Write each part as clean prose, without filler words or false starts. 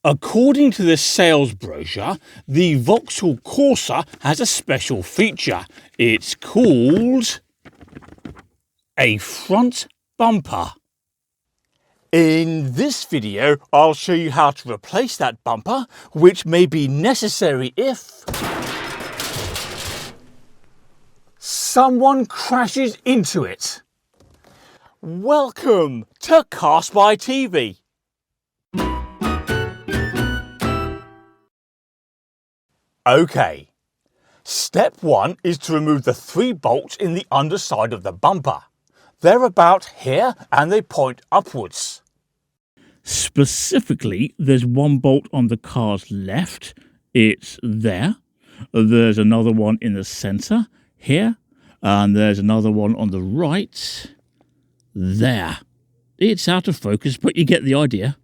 According to the sales brochure, the Vauxhall Corsa has a special feature. It's called a front bumper. In this video, I'll show you how to replace that bumper, which may be necessary if someone crashes into it. Welcome to CarSpyTV. Okay, step 1 is to remove the 3 bolts in the underside of the bumper. They're about here and they point upwards. Specifically, there's one bolt on the car's left. It's there. There's another one in the centre, here. And there's another one on the right, there. It's out of focus, but you get the idea.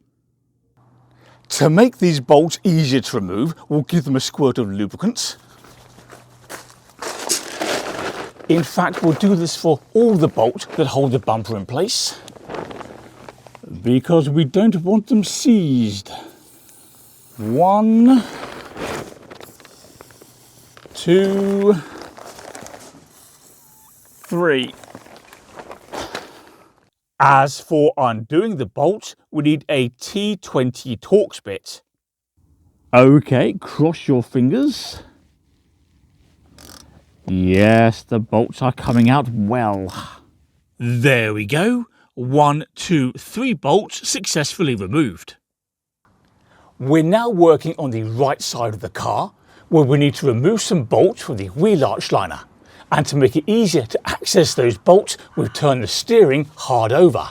To make these bolts easier to remove, we'll give them a squirt of lubricant. In fact, we'll do this for all the bolts that hold the bumper in place, because we don't want them seized. 1, 2, 3. As for undoing the bolts, we need a T20 Torx bit. Okay, cross your fingers. Yes, the bolts are coming out well. There we go. 1, 2, 3 bolts successfully removed. We're now working on the right side of the car, where we need to remove some bolts from the wheel arch liner. And to make it easier to access those bolts, we've turned the steering hard over.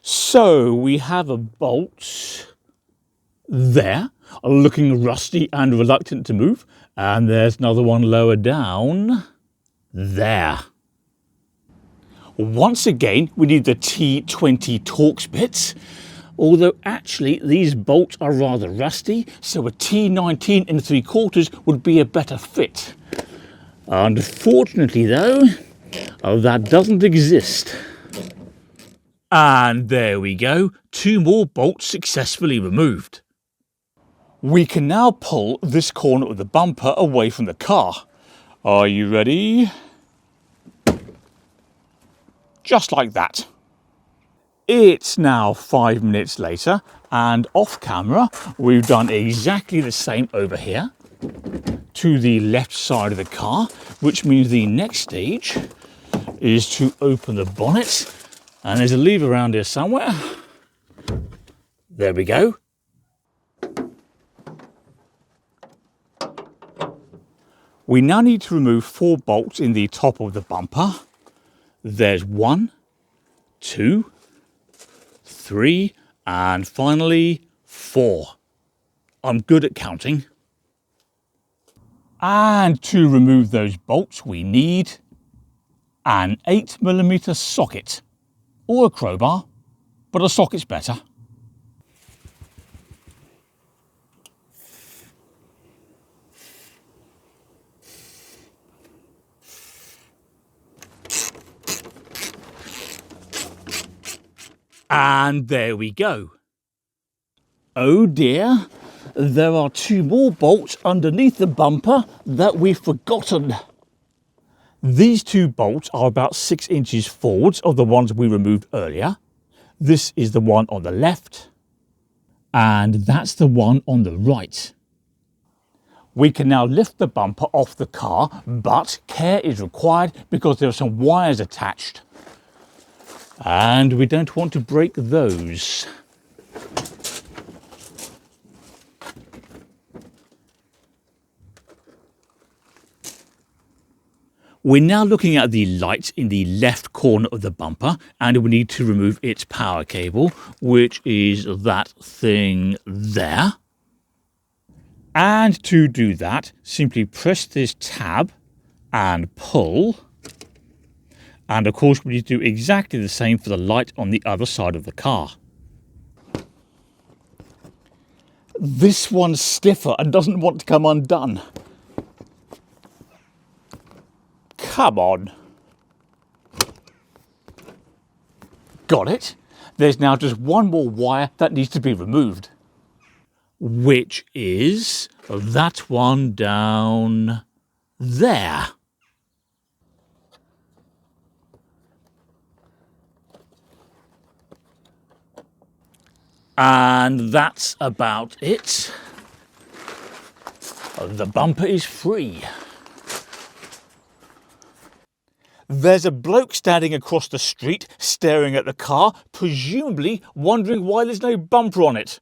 So we have a bolt there, looking rusty and reluctant to move. And there's another one lower down, there. Once again, we need the T20 Torx bits. Although actually these bolts are rather rusty, so a T19 3/4 would be a better fit. Unfortunately though, that doesn't exist. And there we go, 2 more bolts successfully removed. We can now pull this corner of the bumper away from the car. Are you ready? Just like that. It's now 5 minutes later, and off camera, we've done exactly the same over here to the left side of the car, which means the next stage is to open the bonnet, and there's a lever around here somewhere. There we go. We now need to remove 4 bolts in the top of the bumper. There's 1, 2, 3, and finally 4. I'm good at counting. And to remove those bolts, we need an 8mm socket, or a crowbar, but a socket's better. And there we go. Oh dear, there are 2 more bolts underneath the bumper that we've forgotten. These 2 bolts are about 6 inches forwards of the ones we removed earlier. This is the one on the left, and that's the one on the right. We can now lift the bumper off the car, but care is required because there are some wires attached. And we don't want to break those. We're now looking at the light in the left corner of the bumper, and we need to remove its power cable, which is that thing there. And to do that, simply press this tab and pull. And of course, we need to do exactly the same for the light on the other side of the car. This one's stiffer and doesn't want to come undone. Come on. Got it. There's now just one more wire that needs to be removed. which is that one down there. And that's about it. The bumper is free. There's a bloke standing across the street staring at the car, presumably wondering why there's no bumper on it.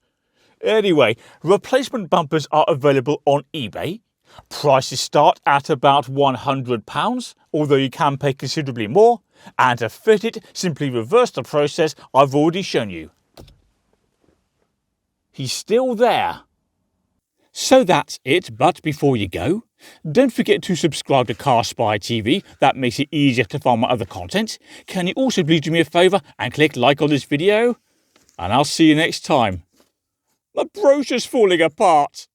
Anyway, replacement bumpers are available on eBay. Prices start at about £100, although you can pay considerably more. And to fit it, simply reverse the process I've already shown you. He's still there. So that's it, but before you go, don't forget to subscribe to CarSpyTV, that makes it easier to find my other content. Can you also please do me a favour and click like on this video? And I'll see you next time. My brochure's falling apart.